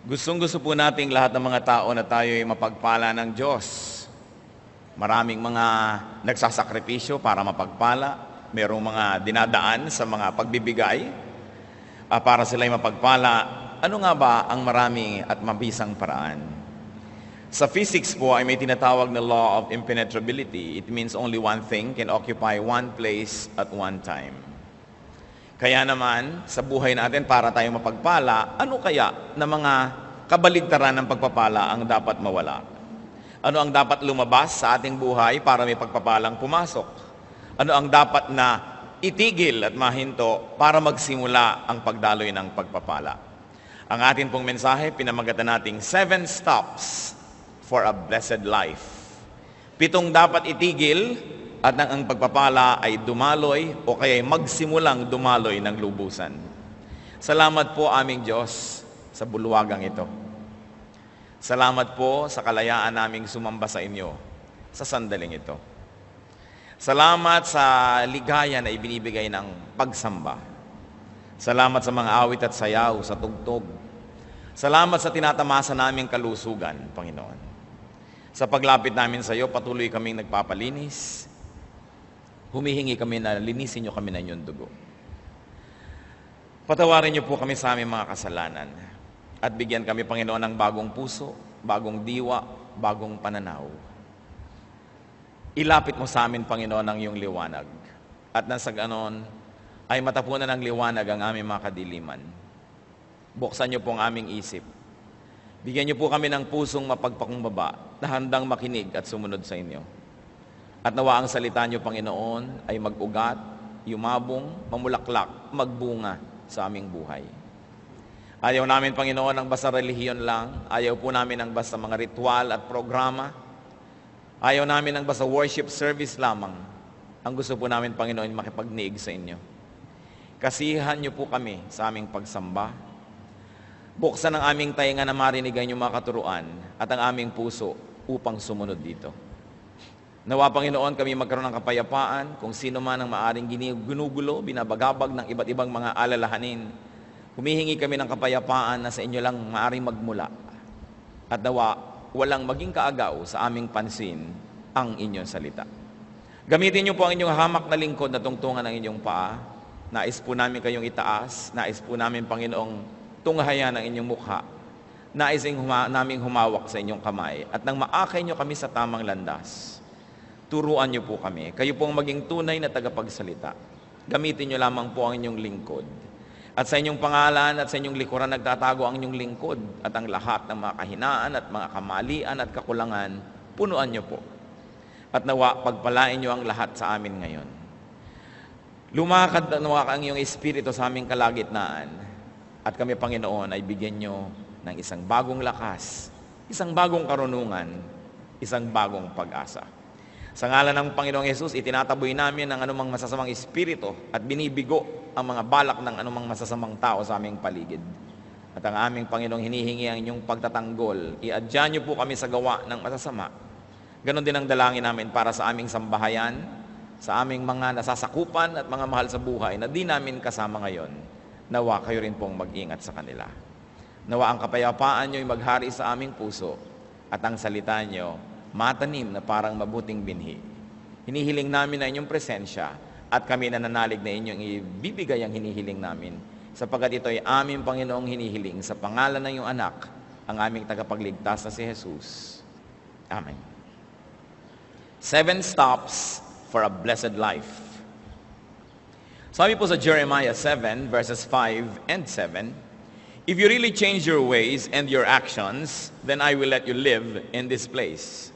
Gustong-gusto po nating lahat ng mga tao na tayo ay mapagpala ng Diyos. Maraming mga nagsasakripisyo para mapagpala. Merong mga dinadaan sa mga pagbibigay para sila ay mapagpala. Ano nga ba ang marami at mabisang paraan? Sa physics po ay may tinatawag na law of impenetrability. It means only one thing can occupy one place at one time. Kaya naman, sa buhay natin para tayo mapagpala, ano kaya na mga kabaligtaran ng pagpapala ang dapat mawala? Ano ang dapat lumabas sa ating buhay para may pagpapalang pumasok? Ano ang dapat na itigil at mahinto para magsimula ang pagdaloy ng pagpapala? Ang atin pong mensahe, pinamagatan nating 7 steps for a blessed life. 7 dapat itigil at ang pagpapala ay dumaloy o kaya magsimulang dumaloy ng lubusan. Salamat po aming Diyos sa bulwagang ito. Salamat po sa kalayaan naming sumamba sa inyo sa sandaling ito. Salamat sa ligaya na ibinibigay ng pagsamba. Salamat sa mga awit at sayaw, sa tugtog. Salamat sa tinatamasa naming kalusugan, Panginoon. Sa paglapit namin sa iyo, patuloy kaming nagpapalinis. Humihingi kami na linisin niyo kami ng inyong dugo. Patawarin niyo po kami sa aming mga kasalanan at bigyan kami, Panginoon, ng bagong puso, bagong diwa, bagong pananaw. Ilapit mo sa amin, Panginoon, ang iyong liwanag at nang sa ganon ay matapunan ng liwanag ang aming mga kadiliman. Buksan niyo po ang aming isip. Bigyan niyo po kami ng pusong mapagpakumbaba na handang makinig at sumunod sa inyo. At nawa ang salita niyo, Panginoon, ay mag-ugat, yumabong, mamulaklak, magbunga sa aming buhay. Ayaw namin, Panginoon, ang basta relihiyon lang. Ayaw po namin ang basta mga ritual at programa. Ayaw namin ang basta worship service lamang. Ang gusto po namin, Panginoon, makipagniig sa inyo. Kasihan niyo po kami sa aming pagsamba. Buksan ang aming tainga na marinig ang inyong mga katuruan at ang aming puso upang sumunod dito. Nawa, Panginoon, kami magkaroon ng kapayapaan kung sino man ang maaring ginugulo, binabagabag ng iba't ibang mga alalahanin. Humihingi kami ng kapayapaan na sa inyo lang maaring magmula. At nawa, walang maging kaagaw sa aming pansin ang inyong salita. Gamitin niyo po ang inyong hamak na lingkod na tungtungan ng inyong paa. Nais po namin kayong itaas. Nais po namin, Panginoong, tunghayan ang inyong mukha. Nais naming humawak sa inyong kamay. At nang maakay niyo kami sa tamang landas, turuan niyo po kami. Kayo pong maging tunay na tagapagsalita. Gamitin niyo lamang po ang inyong lingkod. At sa inyong pangalan at sa inyong likuran nagtatago ang inyong lingkod. At ang lahat ng mga kahinaan at mga kamalian at kakulangan, punuan niyo po. At nawa, pagpalain niyo ang lahat sa amin ngayon. Lumakad nawa ang iyong espiritu sa aming kalagitnaan. At kami, Panginoon, ay bigyan niyo ng isang bagong lakas, isang bagong karunungan, isang bagong pag-asa. Sa ngalan ng Panginoong Yesus, itinataboy namin ang anumang masasamang espiritu at binibigo ang mga balak ng anumang masasamang tao sa aming paligid. At ang aming Panginoong hinihingi ang inyong pagtatanggol. I-adya niyo po kami sa gawa ng masasama. Ganon din ang dalangin namin para sa aming sambahayan, sa aming mga nasasakupan at mga mahal sa buhay na di namin kasama ngayon. Nawa kayo rin pong mag-ingat sa kanila. Nawa ang kapayapaan niyo ay maghari sa aming puso at ang salita niyo matanim na parang mabuting binhi. Hinihiling namin na inyong presensya at kami nananalig na inyong ibibigay ang hinihiling namin sapagkat ito ay aming Panginoong hinihiling sa pangalan ng iyong anak, ang aming tagapagligtas na si Jesus. Amen. 7 steps for a blessed life. Sabi po sa Jeremiah 7 verses 5 and 7, "If you really change your ways and your actions, then I will let you live in this place."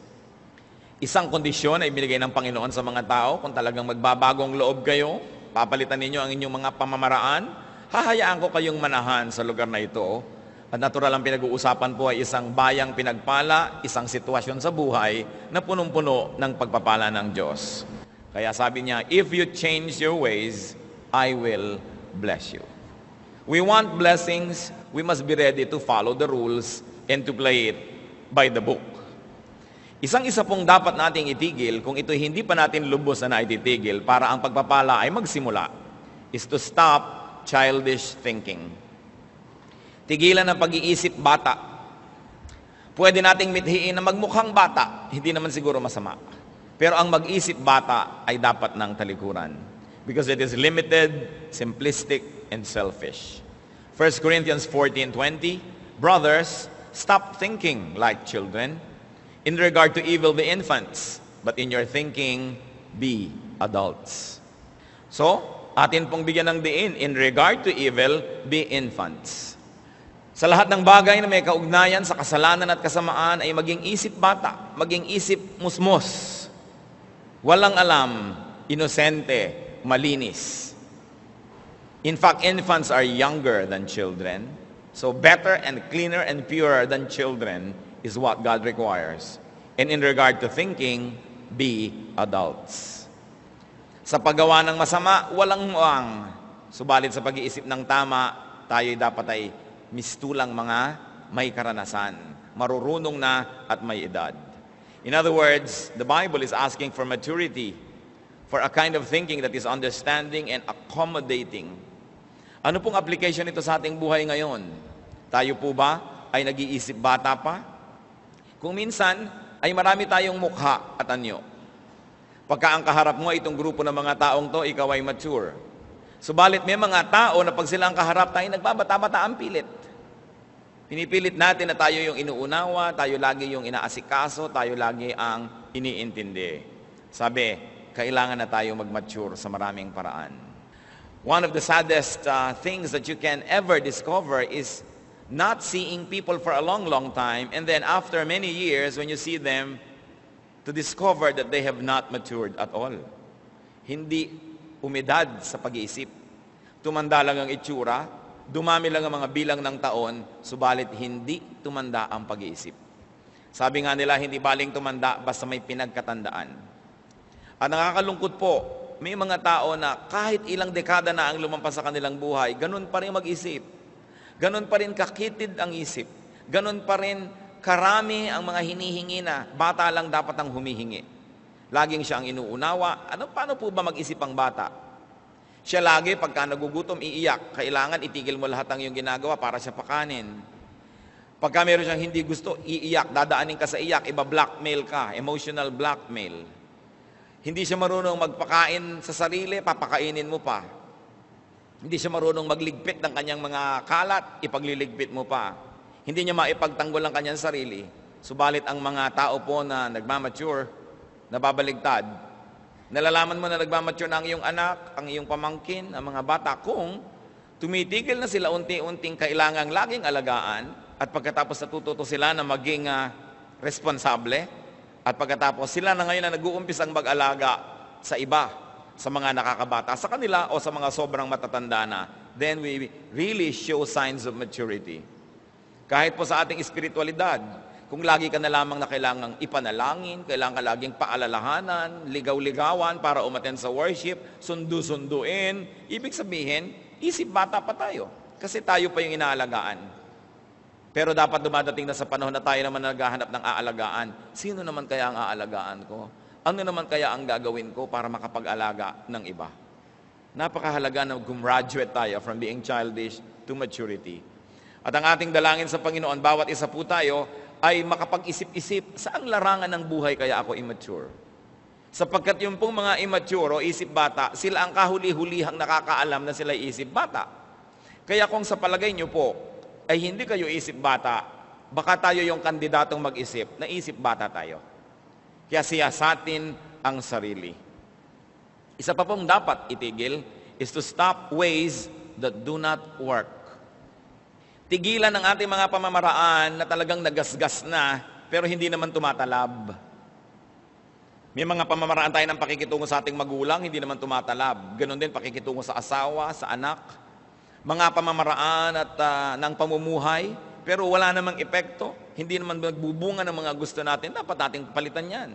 Isang kondisyon ay binigay ng Panginoon sa mga tao, kung talagang magbabagong loob kayo, papalitan ninyo ang inyong mga pamamaraan, hahayaan ko kayong manahan sa lugar na ito. At natural ang pinag-uusapan po ay isang bayang pinagpala, isang sitwasyon sa buhay na punong-puno ng pagpapala ng Diyos. Kaya sabi niya, "If you change your ways, I will bless you." We want blessings, we must be ready to follow the rules and to play it by the book. Isang-isa pong dapat nating itigil kung ito hindi pa natin lubos na naititigil para ang pagpapala ay magsimula is to stop childish thinking. Tigilan ang pag-iisip bata. Pwede nating mithiin na magmukhang bata, hindi naman siguro masama. Pero ang mag-isip bata ay dapat ng talikuran. Because it is limited, simplistic, and selfish. 1 Corinthians 14:20, brothers, stop thinking like children. In regard to evil, be infants. But in your thinking, be adults. So, atin pong bigyan ng diin, in regard to evil, be infants. Sa lahat ng bagay na may kaugnayan sa kasalanan at kasamaan ay maging isip bata, maging isip musmos. Walang alam, inosente, malinis. In fact, infants are younger than children. So better and cleaner and purer than children is what God requires. And in regard to thinking, be adults. Sa paggawa ng masama, walang muang. Subalit sa pag-iisip ng tama, tayo'y dapat ay mistulang mga may karanasan, marurunong na at may edad. In other words, the Bible is asking for maturity, for a kind of thinking that is understanding and accommodating. Ano pong application nito sa ating buhay ngayon? Tayo po ba ay nag-iisip bata pa? Kung minsan, ay marami tayong mukha at anyo. Pagka ang kaharap mo itong grupo ng mga taong to, ikaw ay mature. Subalit may mga tao na pag sila ang kaharap tayo, nagbabata-bata ang pilit. Pinipilit natin na tayo yung inuunawa, tayo lagi yung inaasikaso, tayo lagi ang iniintindi. Sabi, kailangan na tayo mag-mature sa maraming paraan. One of the saddest things that you can ever discover is not seeing people for a long, long time, and then after many years, when you see them, to discover that they have not matured at all. Hindi umidad sa pag-iisip. Tumanda lang ang itsura, dumami lang ang mga bilang ng taon, subalit hindi tumanda ang pag-iisip. Sabi nga nila, hindi baling tumanda basta may pinagkatandaan. At nakakalungkot po, may mga tao na kahit ilang dekada na ang lumampas sa kanilang buhay, ganun pa rin mag-isip. Ganun pa rin kakitid ang isip. Ganun pa rin karami ang mga hinihingi na bata lang dapat ang humihingi. Laging siya ang inuunawa. Paano po ba mag-isip ang bata? Siya lagi, pagka nagugutom, iiyak. Kailangan itigil mo lahat ang iyong ginagawa para siya pakanin. Pagka meron siyang hindi gusto, iiyak. Dadaanin ka sa iyak, iba-blackmail ka. Emotional blackmail. Hindi siya marunong magpakain sa sarili, papakainin mo pa. Hindi siya marunong magligpit ng kanyang mga kalat, ipagliligpit mo pa. Hindi niya maipagtanggol ang kanyang sarili. Subalit ang mga tao po na nagmamature, nababaligtad, nalalaman mo na nagmamature na ang iyong anak, ang iyong pamangkin, ang mga bata, kung tumitigil na sila unti-unting kailangang laging alagaan, at pagkatapos natututo sila na maging responsable, at pagkatapos sila na ngayon na nag-uumpisang mag-alaga sa iba, sa mga nakakabata, sa kanila o sa mga sobrang matatanda na, then we really show signs of maturity. Kahit po sa ating espiritualidad, kung lagi ka na lamang na kailangang ipanalangin, kailangan ka laging paalalahanan, ligaw-ligawan para umattend sa worship, sundu-sunduin, ibig sabihin, isip bata pa tayo. Kasi tayo pa yung inaalagaan. Pero dapat dumadating na sa panahon na tayo naman naghahanap ng aalagaan. Sino naman kaya ang aalagaan ko? Ano naman kaya ang gagawin ko para makapag-alaga ng iba? Napakahalaga na gumraduate tayo from being childish to maturity. At ang ating dalangin sa Panginoon, bawat isa po tayo ay makapag-isip-isip, saang larangan ng buhay kaya ako immature? Sapagkat yung pong mga immature o isip bata, sila ang kahuli-hulihang nakakaalam na sila isip bata. Kaya kung sa palagay nyo po, ay hindi kayo isip bata, baka tayo yung kandidatong mag-isip na isip bata tayo. Kaya siyasatin ang sarili. Isa pa pong dapat itigil is to stop ways that do not work. Tigilan ang ating mga pamamaraan na talagang nagasgas na pero hindi naman tumatalab. May mga pamamaraan tayo ng pakikitungo sa ating magulang, hindi naman tumatalab. Ganon din pakikitungo sa asawa, sa anak. Mga pamamaraan at ng pamumuhay, pero wala namang epekto. Hindi naman nagbubunga ng mga gusto natin. Dapat nating palitan yan.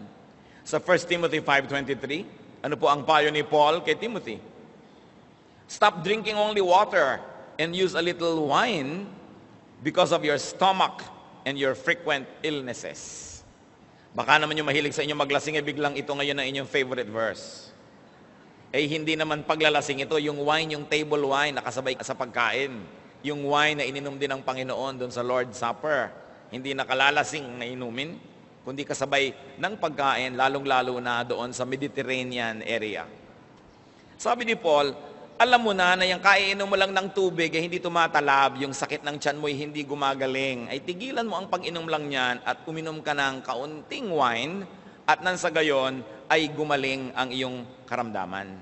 Sa 1 Timothy 5:23, ano po ang payo ni Paul kay Timothy? Stop drinking only water and use a little wine because of your stomach and your frequent illnesses. Baka naman yung mahilig sa inyo maglasing, biglang ito ngayon ang inyong favorite verse. Hindi naman paglalasing ito, yung wine, yung table wine, nakasabay sa pagkain. yung wine na ininom din ng Panginoon doon sa Lord's Supper. Hindi nakalalasing na inumin, kundi kasabay ng pagkain, lalong-lalo na doon sa Mediterranean area. Sabi ni Paul, alam mo na yung kaiinom mo lang ng tubig ay hindi tumatalab, yung sakit ng tiyan mo ay hindi gumagaling. Ay tigilan mo ang pag-inom lang yan at uminom ka ng kaunting wine at nang sa gayon ay gumaling ang iyong karamdaman.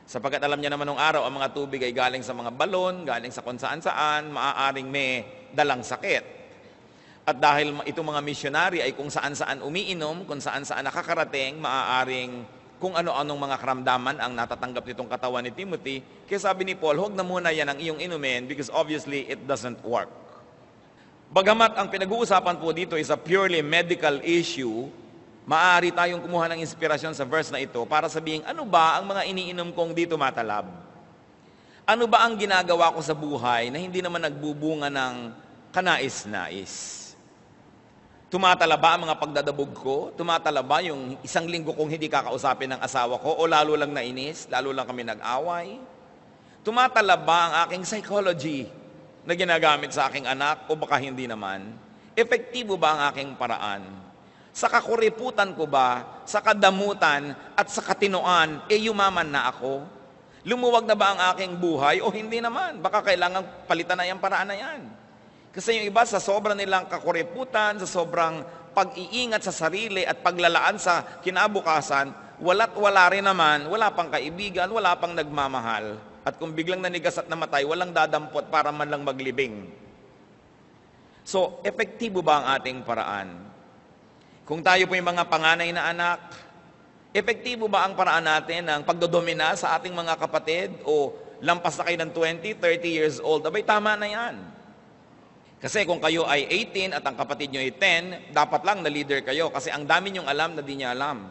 Sapagkat alam niya naman nung araw, ang mga tubig ay galing sa mga balon, galing sa kung saan-saan, maaaring may dalang sakit. At dahil itong mga missionary ay kung saan-saan umiinom, kung saan-saan nakakarating, maaaring kung ano-anong mga karamdaman ang natatanggap nitong katawan ni Timothy. Kaya sabi ni Paul, huwag na muna yan ang iyong inumin because obviously it doesn't work. Bagamat ang pinag-uusapan po dito is a purely medical issue, maaari tayong kumuha ng inspirasyon sa verse na ito para sabihin, ano ba ang mga iniinom kong dito matalab? Ano ba ang ginagawa ko sa buhay na hindi naman nagbubunga ng kanais-nais? Tumatala ba ang mga pagdadabog ko? Tumatala ba yung isang linggo kong hindi kakausapin ng asawa ko? O lalo lang nainis? Lalo lang kami nag-away? Tumatala ba ang aking psychology na ginagamit sa aking anak? O baka hindi naman? Epektibo ba ang aking paraan? Sa kakuriputan ko ba? Sa kadamutan at sa katinoan, yumaman na ako? Lumuwag na ba ang aking buhay? O hindi naman? Baka kailangan palitan na yung paraan na yan. Kasi yung iba sa sobrang nilang kakuriputan, sa sobrang pag-iingat sa sarili at paglalaan sa kinabukasan, wala't wala rin naman, wala pang kaibigan, wala pang nagmamahal. At kung biglang nanigas at namatay, walang dadampot para man lang maglibing. So, epektibo ba ang ating paraan? Kung tayo po yung mga panganay na anak, epektibo ba ang paraan natin ng pagdodomina sa ating mga kapatid? O lampas na kayo ng 20, 30 years old, abay tama na yan. Kasi kung kayo ay 18 at ang kapatid nyo ay 10, dapat lang na leader kayo kasi ang dami nyong alam na di niya alam.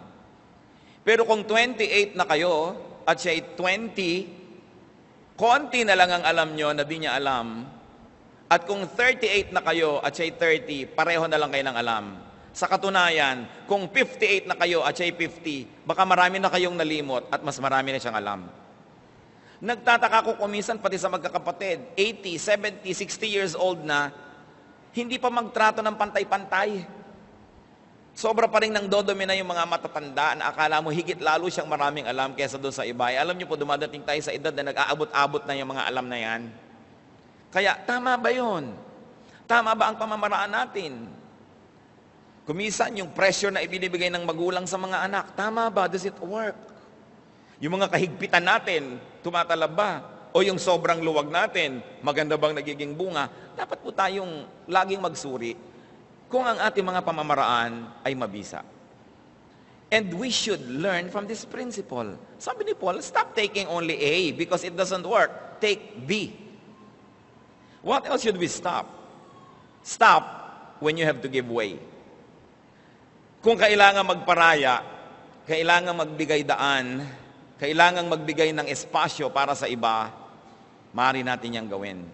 Pero kung 28 na kayo at siya ay 20, konti na lang ang alam nyo na di niya alam. At kung 38 na kayo at siya ay 30, pareho na lang kayo ng alam. Sa katunayan, kung 58 na kayo at siya ay 50, baka marami na kayong nalimot at mas marami na siyang alam. Nagtataka ko kuminsan pati sa magkakapatid, 80, 70, 60 years old na, hindi pa magtrato ng pantay-pantay. Sobra pa rin nang dodomina yung mga matatanda na akala mo higit lalo siyang maraming alam kaysa doon sa iba. Alam niyo po, dumadating tayo sa edad na nag-aabot-abot na yung mga alam na yan. Kaya, tama ba yun? Tama ba ang pamamaraan natin? Kuminsan, yung pressure na ibinibigay ng magulang sa mga anak, tama ba? Does it work? Yung mga kahigpitan natin, tumatalab ba? O yung sobrang luwag natin, maganda bang nagiging bunga? Dapat po tayong laging magsuri kung ang ating mga pamamaraan ay mabisa. And we should learn from this principle. Sabi ni Paul, stop taking only A because it doesn't work. Take B. What else should we stop? Stop when you have to give way. Kung kailangan magparaya, kailangan magbigay daan, kailangang magbigay ng espasyo para sa iba, maaari natin yang gawin.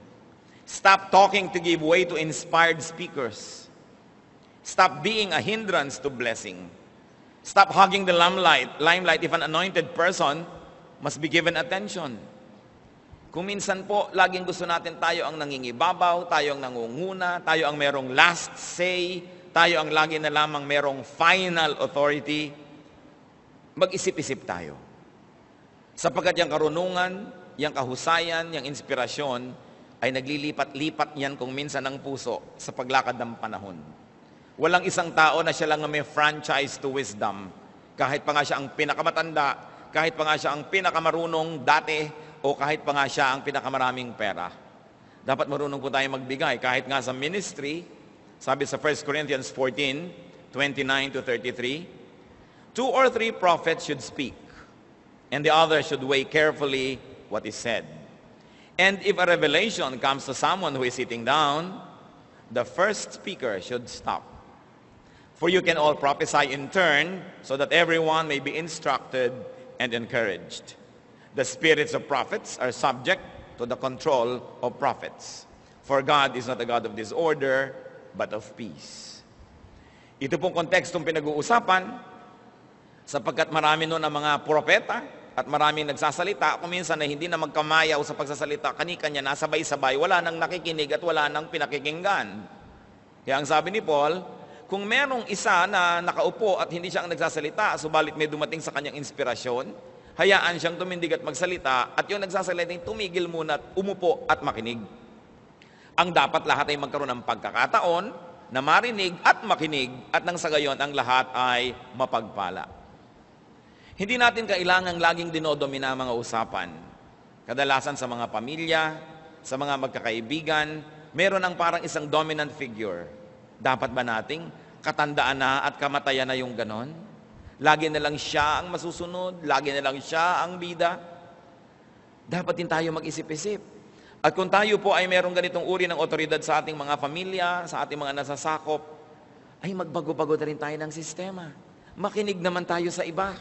Stop talking to give way to inspired speakers. Stop being a hindrance to blessing. Stop hogging the limelight if an anointed person must be given attention. Kung minsan po, laging gusto natin tayo ang nangingibabaw, tayo ang nangunguna, tayo ang merong last say, tayo ang lagi na lamang merong final authority, mag-isip-isip tayo. Sapagkat yung karunungan, yung kahusayan, yung inspirasyon, ay naglilipat-lipat yan kung minsan ng puso sa paglakad ng panahon. Walang isang tao na siya lang may franchise to wisdom. Kahit pa nga siya ang pinakamatanda, kahit pa nga siya ang pinakamarunong dati, o kahit pa nga siya ang pinakamaraming pera. Dapat marunong po tayo magbigay. Kahit nga sa ministry, sabi sa 1 Corinthians 14, 29 to 33, 2 or 3 prophets should speak, and the other should weigh carefully what is said. And if a revelation comes to someone who is sitting down, the first speaker should stop. For you can all prophesy in turn, so that everyone may be instructed and encouraged. The spirits of prophets are subject to the control of prophets. For God is not a God of disorder, but of peace. Ito pong kontekstong pinag-uusapan, sapagkat marami noon ang mga propeta, at maraming nagsasalita, kung minsan na hindi na magkamayaw sa pagsasalita, kani-kanya nasabay-sabay, wala nang nakikinig at wala nang pinakikinggan. Kaya ang sabi ni Paul, kung merong isa na nakaupo at hindi siya ang nagsasalita, subalit may dumating sa kanyang inspirasyon, hayaan siyang tumindig at magsalita, at yung nagsasalita tumigil muna at umupo at makinig. Ang dapat lahat ay magkaroon ng pagkakataon na marinig at makinig, at nang sa gayon ang lahat ay mapagpala. Hindi natin kailangang laging dinodomina ang mga usapan. Kadalasan sa mga pamilya, sa mga magkakaibigan, meron ang parang isang dominant figure. Dapat ba nating katandaan na at kamatayan na yung ganon? Lagi na lang siya ang masusunod, lagi na lang siya ang bida. Dapat din tayo mag-isip-isip. At kung tayo po ay merong ganitong uri ng otoridad sa ating mga pamilya, sa ating mga nasasakop, ay magbago-bago na rin tayo ng sistema. Makinig naman tayo sa iba.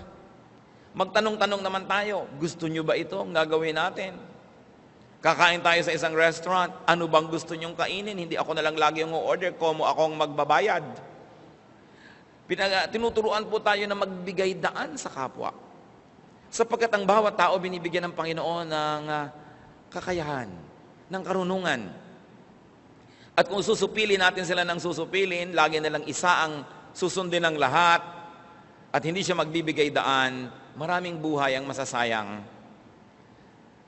Magtanong-tanong naman tayo, gusto nyo ba ito ang gagawin natin? Kakain tayo sa isang restaurant, ano bang gusto nyong kainin? Hindi ako na lang lagi yung order, komo akong magbabayad. Tinuturuan po tayo na magbigay daan sa kapwa. Sapagkat ang bawat tao binibigyan ng Panginoon ng kakayahan, ng karunungan. At kung susupilin natin sila ng susupilin, lagi na lang isa ang susundin ng lahat, at hindi siya magbibigay daan, maraming buhay ang masasayang.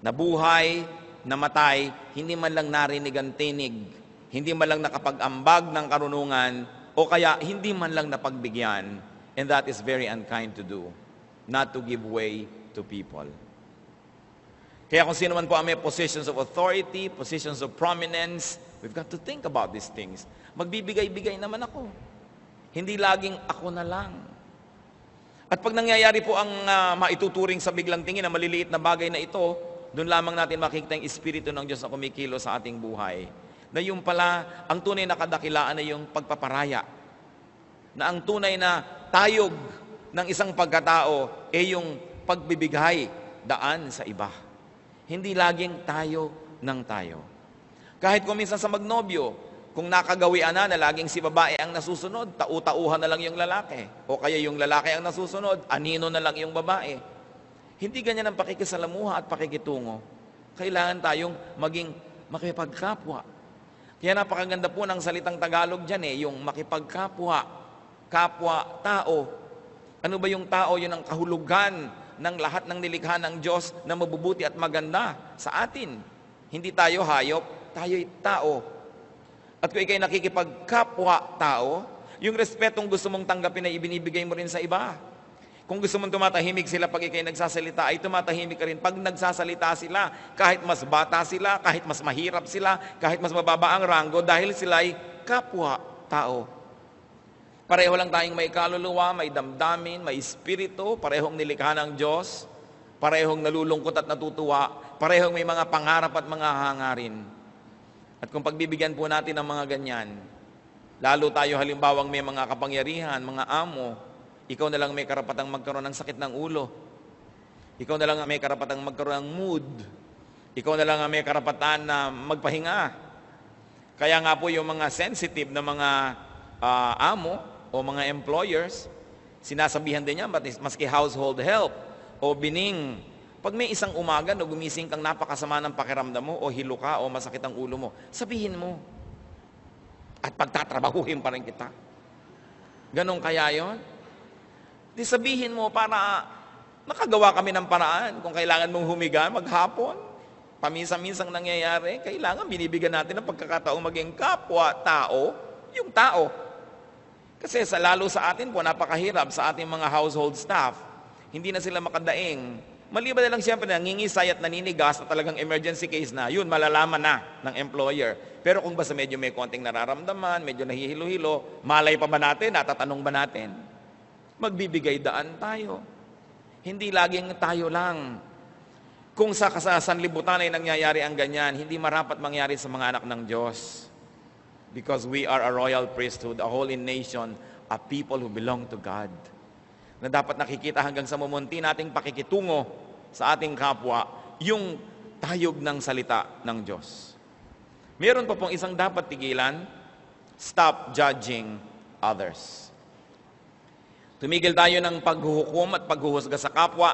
Nabuhay, namatay, hindi man lang narinig ang tinig, hindi man lang nakapag-ambag ng karunungan, o kaya hindi man lang napagbigyan. And that is very unkind to do, not to give way to people. Kaya kung sino man po ang may positions of authority, positions of prominence, we've got to think about these things. Magbibigay-bigay naman ako. Hindi laging ako na lang. At pag nangyayari po ang maituturing sa biglang tingin na maliliit na bagay na ito, doon lamang natin makikita yung Espiritu ng Diyos na kumikilo sa ating buhay. Na yung pala, ang tunay na kadakilaan ay yung pagpaparaya. Na ang tunay na tayog ng isang pagkatao ay yung pagbibigay daan sa iba. Hindi laging tayo ng tayo. Kahit kung minsan sa magnobyo, kung nakagawian na laging si babae ang nasusunod, tau-tauhan na lang yung lalaki. O kaya yung lalaki ang nasusunod, anino na lang yung babae. Hindi ganyan ang pakikisalamuha at pakikitungo. Kailangan tayong maging makipagkapwa. Kaya napakaganda po ng salitang Tagalog dyan yung makipagkapwa, kapwa, tao. Ano ba yung tao? Yun ang kahulugan ng lahat ng nilikha ng Diyos na mabubuti at maganda sa atin. Hindi tayo hayop, tayo'y tao. At kung ikaw'y nakikipagkapwa-tao, yung respetong gusto mong tanggapin ay ibinibigay mo rin sa iba. Kung gusto mong tumatahimik sila pag ikaw'y nagsasalita, ay tumatahimik ka rin pag nagsasalita sila. Kahit mas bata sila, kahit mas mahirap sila, kahit mas mababa ang ranggo, dahil sila'y kapwa-tao. Pareho lang tayong may kaluluwa, may damdamin, may espiritu, parehong nilikha ng Diyos, parehong nalulungkot at natutuwa, parehong may mga pangarap at mga hangarin. At kung pagbibigyan po natin ng mga ganyan, lalo tayo halimbawang may mga kapangyarihan, mga amo, ikaw na lang may karapatang magkaroon ng sakit ng ulo. Ikaw na lang may karapatang magkaroon ng mood. Ikaw na lang may karapatan na magpahinga. Kaya nga po yung mga sensitive na mga amo o mga employers, sinasabihan din niya, maski household help o bining, pag may isang umaga na gumising kang napakasama ng pakiramdam mo o hilo ka o masakit ang ulo mo, sabihin mo. At pagtatrabahuhin pa rin kita. Ganon kaya yon? Di sabihin mo para nakagawa kami ng paraan. Kung kailangan mong humiga maghapon, paminsan-minsang nangyayari, kailangan binibigyan natin ng pagkakataong maging kapwa-tao, yung tao. Kasi lalo sa atin po, napakahirap sa ating mga household staff. Hindi na sila makadaing. Maliban na lang siyempre nangingisay at naninigas na talagang emergency case na, yun, malalaman na ng employer. Pero kung basta medyo may konting nararamdaman, medyo nahihilo-hilo, malay pa ba natin, natatanong ba natin? Magbibigay daan tayo. Hindi laging tayo lang. Kung sa sanlibutan ay nangyayari ang ganyan, hindi marapat mangyari sa mga anak ng Diyos. Because we are a royal priesthood, a holy nation, a people who belong to God. Na dapat nakikita hanggang sa mumunti nating pakikitungo sa ating kapwa, yung tayog ng salita ng Diyos. Meron pa pong isang dapat tigilan, stop judging others. Tumigil tayo ng paghuhukom at paghuhusga sa kapwa.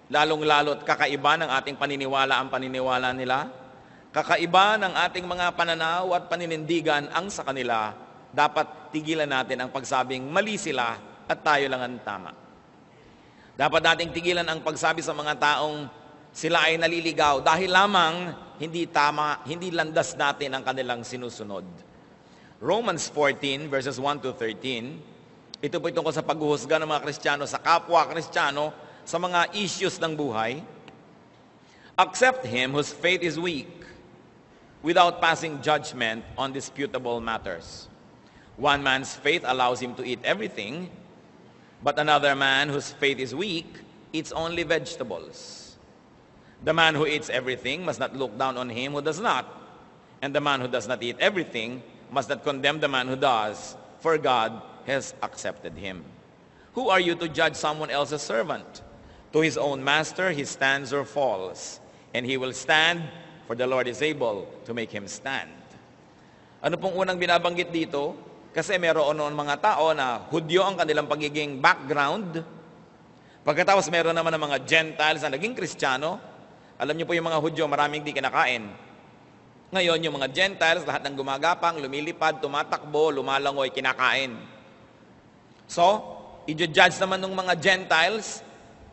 lalong-lalo't kakaiba ng ating paniniwala ang paniniwala nila, kakaiba ng ating mga pananaw at paninindigan ang sa kanila, dapat tigilan natin ang pagsabing mali sila at tayo lang ang tama. Dapat nating tigilan ang pagsabi sa mga taong sila ay naliligaw dahil lamang hindi tama, hindi landas natin ang kanilang sinusunod. Romans 14 verses 1 to 13, ito po tungkol sa paghuhusga ng mga Kristiyano sa kapwa Kristiyano sa mga issues ng buhay. Accept him whose faith is weak, without passing judgment on disputable matters. One man's faith allows him to eat everything, but another man whose faith is weak eats only vegetables. The man who eats everything must not look down on him who does not, and the man who does not eat everything must not condemn the man who does, for God has accepted him. Who are you to judge someone else's servant? To his own master he stands or falls, and he will stand, for the Lord is able to make him stand. Ano pong unang binabanggit dito? Kasi meron noon mga tao na Hudyo ang kanilang pagiging background. Pagkatapos meron naman ng mga Gentiles na naging Kristiyano. Alam niyo po yung mga Hudyo, maraming di kinakain. Ngayon, yung mga Gentiles, lahat ng gumagapang, lumilipad, tumatakbo, lumalangoy, kinakain. So, i-judge naman ng mga Gentiles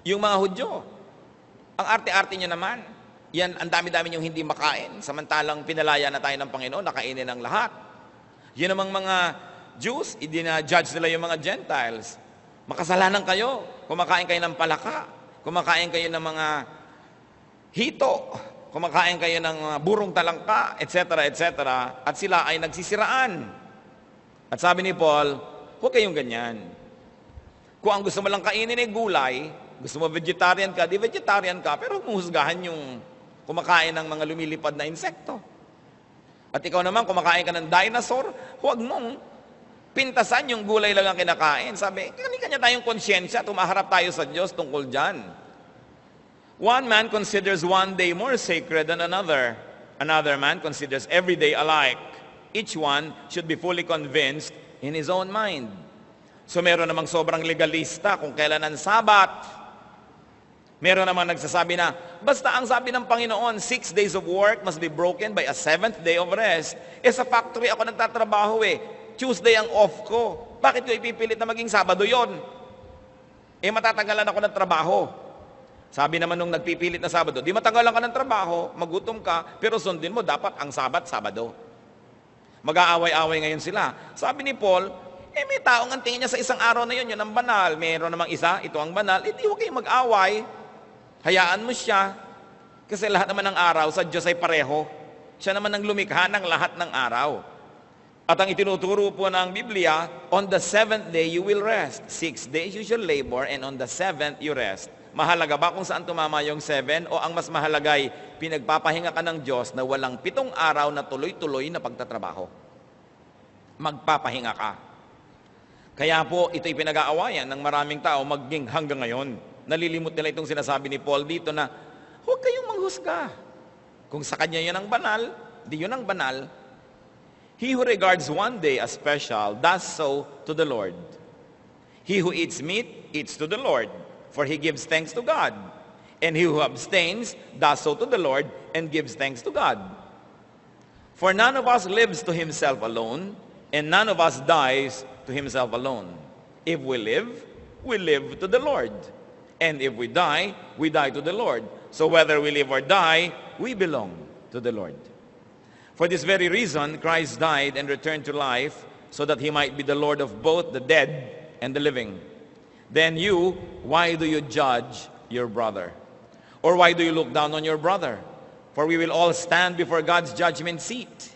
yung mga Hudyo. Ang arte-arte nyo naman. Yan, ang dami-dami yung hindi makain. Samantalang pinalaya na tayo ng Panginoon, nakainin ng lahat. Yun namang mga Jews, i-judge nila yung mga Gentiles. Makasalanan kayo. Kumakain kayo ng palaka. Kumakain kayo ng mga hito. Kumakain kayo ng burong talangka, etc., etc. At sila ay nagsisiraan. At sabi ni Paul, huwag kayong ganyan. Kung ang gusto mo lang kainin ay gulay, gusto mo vegetarian ka, di vegetarian ka, pero humuhusgahan yung kumakain ng mga lumilipad na insekto. At ikaw naman, kumakain ka ng dinosaur, huwag mong pintasan yung gulay lang ang kinakain. Sabi, kanya-kanya tayong konsyensya, tumaharap tayo sa Diyos tungkol dyan. One man considers one day more sacred than another. Another man considers every day alike. Each one should be fully convinced in his own mind. So meron namang sobrang legalista kung kailan ang Sabat. Meron namang nagsasabi na, basta ang sabi ng Panginoon, 6 days of work must be broken by a 7th day of rest. Sa factory ako nagtatrabaho Tuesday ang off ko. Bakit ko ipipilit na maging Sabado yon? Matatagalan ako ng trabaho. Sabi naman nung nagpipilit na Sabado, di matagalan ka ng trabaho, magutom ka, pero sundin mo dapat ang Sabat, Sabado. Mag-aaway-aaway ngayon sila. Sabi ni Paul, may taong ang tingin niya sa isang araw na yun ang banal. Mayroon namang isa, ito ang banal. Di huwag kayong mag-away. Hayaan mo siya. Kasi lahat naman ng araw sa Diyos ay pareho. Siya naman ang lumikha ng lahat ng araw. At ang itinuturo po ng Biblia, on the 7th day you will rest. 6 days you shall labor, and on the 7th you rest. Mahalaga ba kung saan tumama yung 7 o ang mas mahalagay, pinagpapahinga ka ng Diyos na walang 7 araw na tuloy-tuloy na pagtatrabaho? Magpapahinga ka. Kaya po, ito'y pinag-aawayan ng maraming tao maging hanggang ngayon. Nalilimot nila itong sinasabi ni Paul dito na, huwag kayong manghusga. Kung sa kanya yun ang banal, di yun ang banal. He who regards one day as special does so to the Lord. He who eats meat eats to the Lord, for he gives thanks to God. And he who abstains does so to the Lord and gives thanks to God. For none of us lives to himself alone, and none of us dies to himself alone. If we live to the Lord. And if we die to the Lord. So whether we live or die, we belong to the Lord. For this very reason, Christ died and returned to life, so that he might be the Lord of both the dead and the living. Then you, why do you judge your brother? Or why do you look down on your brother? For we will all stand before God's judgment seat.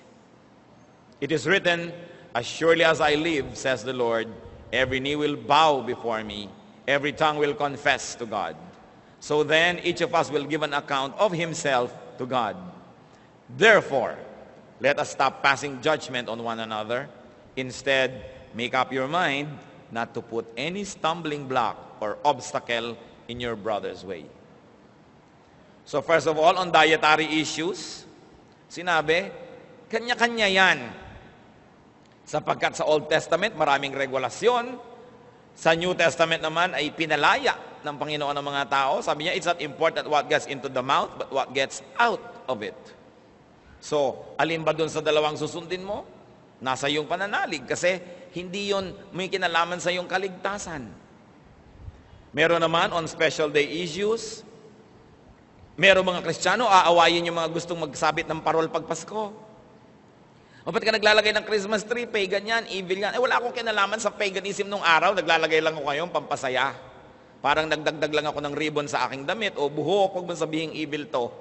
It is written, as surely as I live, says the Lord, every knee will bow before me, every tongue will confess to God. So then each of us will give an account of himself to God. Therefore, let us stop passing judgment on one another. Instead, make up your mind not to put any stumbling block or obstacle in your brother's way. So first of all, on dietary issues, sinabi, kanya-kanya yan. Sapagkat sa Old Testament, maraming regulasyon. Sa New Testament naman ay pinalaya ng Panginoon ng mga tao. Sabi niya, it's not important what gets into the mouth, but what gets out of it. So, alin ba dun sa dalawang susundin mo? Nasa iyong pananalig kasi hindi yon may kinalaman sa iyong kaligtasan. Meron naman on special day issues. Meron mga Kristiyano, aawayin yung mga gustong magsabit ng parol pag Pasko. O ba't ka naglalagay ng Christmas tree? Pagan yan, evil yan. Wala akong kinalaman sa paganism nung araw. Naglalagay lang ko kayong pampasaya. Parang nagdagdag lang ako ng ribbon sa aking damit o buhok. Huwag mo sabihing evil to.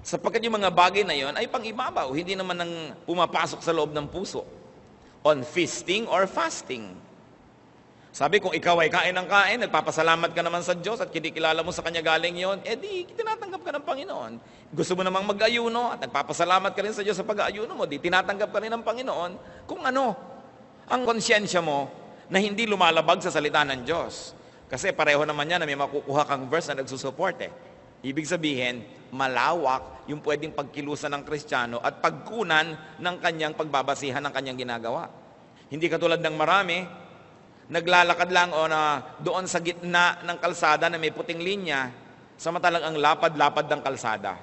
Sapagkat yung mga bagay na yon ay pang-ibabaw. Hindi naman nang pumapasok sa loob ng puso. On feasting or fasting. Sabi, kung ikaw ay kain ng kain, nagpapasalamat ka naman sa Diyos at kinikilala mo sa Kanya galing yon, di tinatanggap ka ng Panginoon. Gusto mo namang mag-ayuno at nagpapasalamat ka rin sa Diyos sa pag-ayuno mo, di tinatanggap ka rin ng Panginoon kung ano ang konsyensya mo na hindi lumalabag sa salita ng Diyos. Kasi pareho naman yan na may makukuha kang verse na nagsusupport Ibig sabihin, malawak yung pwedeng pagkilusan ng Kristiyano at pagkunan ng kanyang pagbabasihan ng kanyang ginagawa. Hindi katulad ng marami, naglalakad lang o na doon sa gitna ng kalsada na may puting linya, samantalang ang lapad-lapad ng kalsada.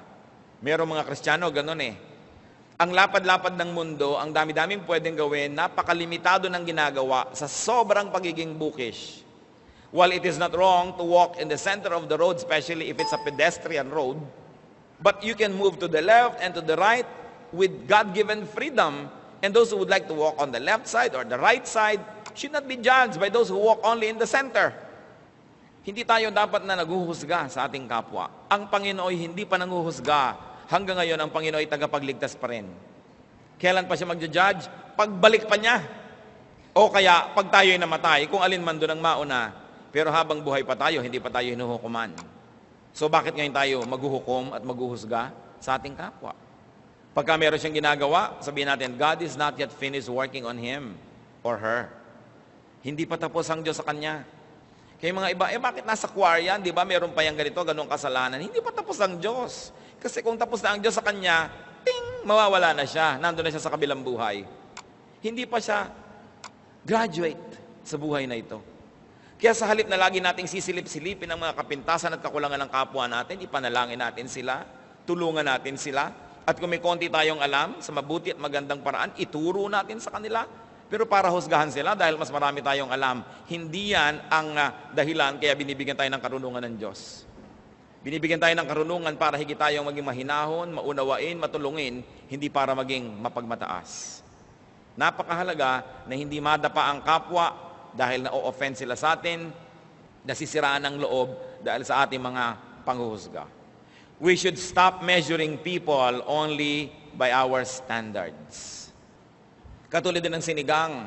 Merong mga Kristiyano, ganun Ang lapad-lapad ng mundo, ang dami-daming pwedeng gawin, napakalimitado ng ginagawa sa sobrang pagiging bookish. While it is not wrong to walk in the center of the road, especially if it's a pedestrian road, but you can move to the left and to the right with God-given freedom. And those who would like to walk on the left side or the right side should not be judged by those who walk only in the center. Hindi tayo dapat na naghuhusga sa ating kapwa. Ang Panginoon hindi pa nanghuhusga. Hanggang ngayon, ang Panginoon ay tagapagligtas pa rin. Kailan pa siya magja-judge? Pagbalik pa niya. O kaya, pag tayo'y namatay, kung alin man doon ang mauna, pero habang buhay pa tayo, hindi pa tayo hinuhukuman. So bakit ngayon tayo maghuhukom at maghuhusga sa ating kapwa? Pagka meron siyang ginagawa, sabihin natin, God is not yet finished working on him or her. Hindi pa tapos ang Diyos sa kanya. Kaya mga iba, bakit nasa choir yan? Di ba meron pa yung ganito, ganong kasalanan? Hindi pa tapos ang Diyos. Kasi kung tapos na ang Diyos sa kanya, ting, mawawala na siya. Nandun na siya sa kabilang buhay. Hindi pa siya graduate sa buhay na ito. Kaya sa halip na lagi nating sisilip-silipin ang mga kapintasan at kakulangan ng kapwa natin, ipanalangin natin sila, tulungan natin sila, at kung may konti tayong alam sa mabuti at magandang paraan, ituro natin sa kanila. Pero para husgahan sila dahil mas marami tayong alam, hindi yan ang dahilan kaya binibigyan tayo ng karunungan ng Diyos. Binibigyan tayo ng karunungan para higit tayong maging mahinahon, maunawain, matulungin, hindi para maging mapagmataas. Napakahalaga na hindi madapa ang kapwa dahil na-offend sila sa atin, nasisiraan ng loob dahil sa ating mga panghuhusga. We should stop measuring people only by our standards. Katulad din ng sinigang.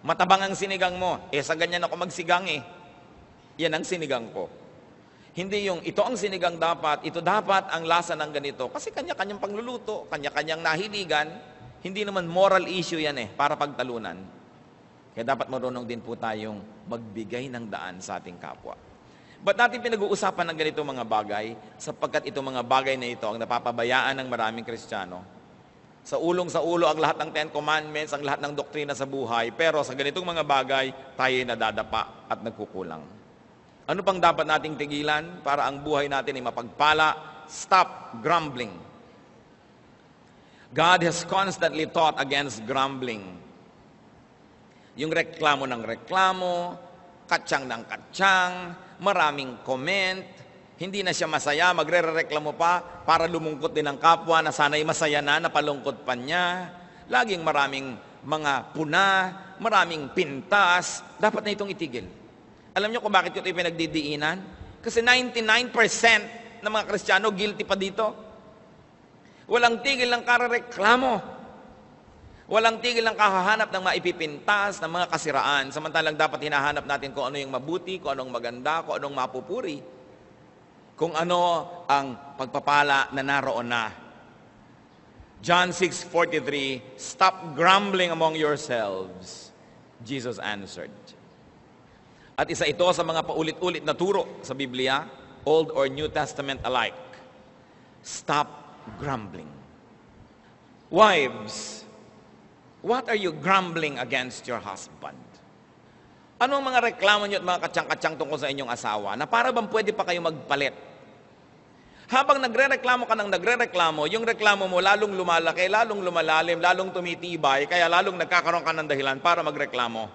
Matabang ang sinigang mo. Sa ganyan ako magsigang Yan ang sinigang ko. Hindi yung, ito ang sinigang dapat, ito dapat ang lasa ng ganito. Kasi kanya-kanyang pangluluto, kanya-kanyang nahiligan. Hindi naman moral issue yan para pagtalunan. Kaya dapat marunong din po tayong magbigay ng daan sa ating kapwa. Ba't natin pinag-uusapan ng ganito mga bagay? Sapagkat itong mga bagay na ito ang napapabayaan ng maraming Kristiyano. Sa ulo ang lahat ng Ten Commandments, ang lahat ng doktrina sa buhay, pero sa ganitong mga bagay, tayo nadadapa at nagkukulang. Ano pang dapat nating tigilan para ang buhay natin ay mapagpala? Stop grumbling. God has constantly taught against grumbling. Yung reklamo ng reklamo, katsang ng katsang, maraming comment, hindi na siya masaya, magre-reklamo pa para lumungkot din ang kapwa na sana'y masaya na, napalungkot pa niya. Laging maraming mga puna, maraming pintas, dapat na itong itigil. Alam niyo kung bakit ito pinagdidiinan? Kasi 99% ng mga Kristiyano guilty pa dito. Walang tigil ng karareklamo. Walang tigil ng kahahanap ng maipipintas, ng mga kasiraan. Samantalang dapat hinahanap natin kung ano yung mabuti, kung anong maganda, kung anong mapupuri. Kung ano ang pagpapala na naroon na. John 6:43, stop grumbling among yourselves. Jesus answered. At isa ito sa mga paulit-ulit na turo sa Biblia, Old or New Testament alike. Stop grumbling. Wives, what are you grumbling against your husband? Ano ang mga reklamo nyo at mga katsang-katsang tungkol sa inyong asawa na para bang pwede pa kayo magpalit? Habang nagre-reklamo ka ng nagre-reklamo, yung reklamo mo lalong lumalaki, lalong lumalalim, lalong tumitibay, kaya lalong nagkakaroon ka ng dahilan para magreklamo.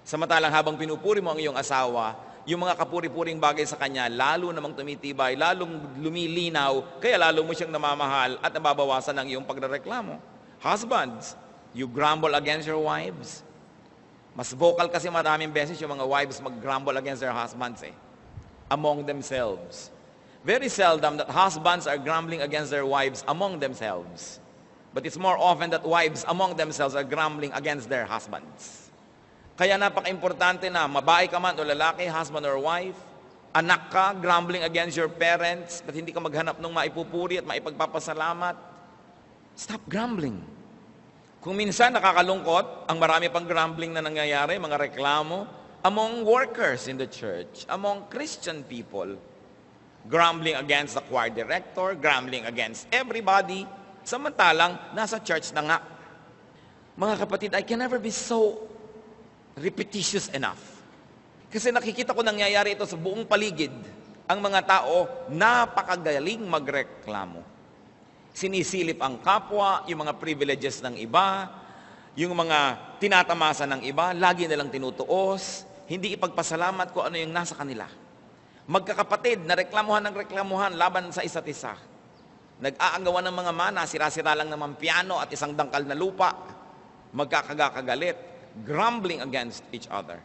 Samantalang habang pinupuri mo ang iyong asawa, yung mga kapuri-puring bagay sa kanya, lalo namang tumitibay, lalong lumilinaw, kaya lalo mo siyang namamahal at nababawasan ang iyong pagrereklamo. Husbands, you grumble against your wives. Mas vocal kasi maraming beses yung mga wives mag-grumble against their husbands among themselves. Very seldom that husbands are grumbling against their wives among themselves. But it's more often that wives among themselves are grumbling against their husbands. Kaya napaka-importante na mabae ka man o lalaki, husband or wife, anak ka, grumbling against your parents, at hindi ka maghanap ng maipupuri at maipagpapasalamat. Stop grumbling. Kung minsan nakakalungkot, ang marami pang grumbling na nangyayari, mga reklamo, among workers in the church, among Christian people, grumbling against the choir director, grumbling against everybody, samantalang nasa church na nga. Mga kapatid, I can never be so repetitious enough. Kasi nakikita ko nangyayari ito sa buong paligid. Ang mga tao, napakagaling magreklamo. Sinisilip ang kapwa, yung mga privileges ng iba, yung mga tinatamasa ng iba, lagi nilang tinutuos, hindi ipagpasalamat kung ano yung nasa kanila. Magkakapatid na reklamuhan ng reklamuhan laban sa isa't isa. Nag-aagawan ng mga mana, sira-sira lang naman piano at isang dangkal na lupa. Magkakagagalit, grumbling against each other.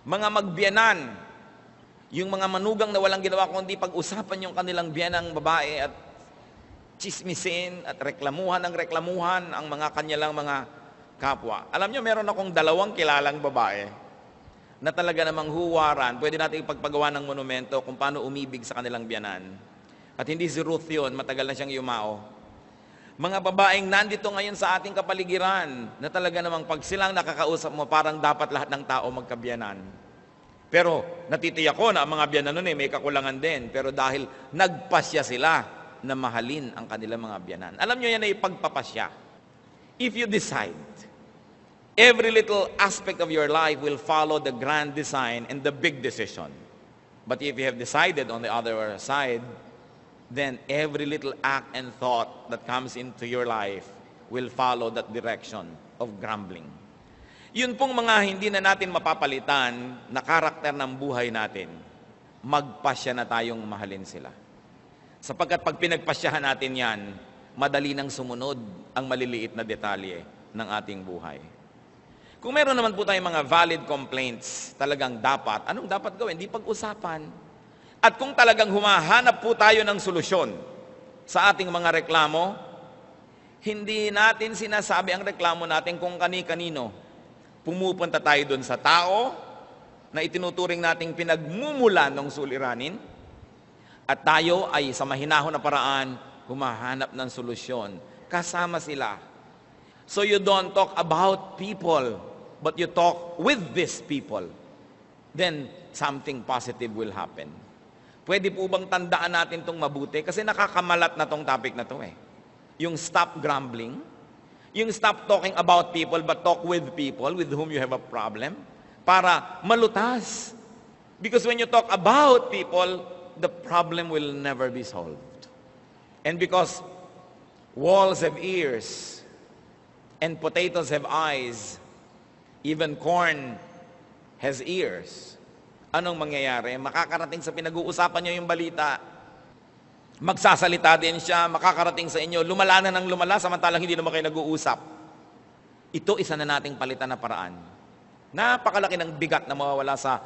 Mga magbiyanan, yung mga manugang na walang ginawa kundi pag-usapan yung kanilang biyanang babae at chismisin at reklamuhan ng reklamuhan ang mga kanyalang mga kapwa. Alam nyo, meron akong 2 kilalang babae na talaga namang huwaran. Pwede natin ipagpagawa ng monumento kung paano umibig sa kanilang biyanan. At hindi si Ruth yun, matagal na siyang yumao. Mga babaeng nandito ngayon sa ating kapaligiran na talaga namang pag silang nakakausap mo, parang dapat lahat ng tao magkabiyanan. Pero natitiyak ko na ang mga biyanan nun may kakulangan din. Pero dahil nagpasya sila na mahalin ang kanilang mga biyanan. Alam nyo yan ay pagpapasya. If you decide, every little aspect of your life will follow the grand design and the big decision. But if you have decided on the other side, then every little act and thought that comes into your life will follow that direction of grumbling. Yun pong mga hindi na natin mapapalitan na karakter ng buhay natin, magpasya na tayong mahalin sila. Sapagkat pag pinagpasyahan natin yan, madali nang sumunod ang maliliit na detalye ng ating buhay. Kung meron naman po tayong mga valid complaints, talagang dapat, anong dapat gawin? Di pag-usapan. At kung talagang humahanap po tayo ng solusyon sa ating mga reklamo, hindi natin sinasabi ang reklamo natin kung kani-kanino. Pumupunta tayo doon sa tao na itinuturing nating pinagmumulan ng suliranin at tayo ay sa mahinahon na paraan humahanap ng solusyon. Kasama sila. So you don't talk about people, but you talk with these people. Then something positive will happen. Pwede po bang tandaan natin itong mabuti? Kasi nakakamalat na tong topic na to Yung stop grumbling, yung stop talking about people but talk with people with whom you have a problem para malutas. Because when you talk about people, the problem will never be solved. And because walls have ears and potatoes have eyes, even corn has ears. Anong mangyayari? Makakarating sa pinag-uusapan nyo yung balita. Magsasalita din siya, makakarating sa inyo, lumala na ng lumala, samantalang hindi naman kayo nag-uusap. Ito isa na nating palitan na paraan. Napakalaki ng bigat na mawawala sa